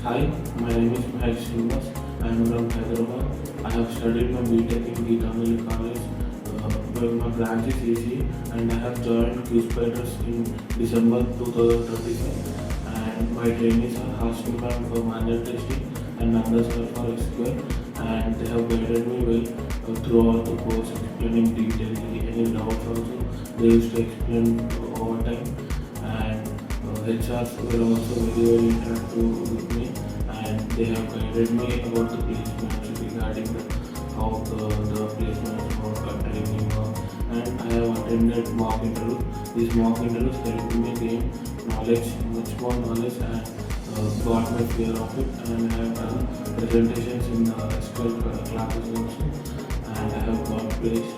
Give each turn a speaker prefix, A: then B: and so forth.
A: Hi, my name is MAHESH SRINIVAS. I am from Hyderabad. I have studied my B.TECH in B.TECH College. Where my branch is AC, and I have joined Qspiders in December 2025. And my trainees are hosting bank for manual testing and underscore for SQL, and they have guided me well throughout the course, explaining detailedly any doubts also. They used to explain over time, and HRs were also very interactive with me, and they have guided me about the placements regarding how the placements work and training work. And I have attended mock interview. These mock interviews helped me gain knowledge, much more knowledge, and got my fear of it. And I have done presentations in SQL classes also, and I have got placed.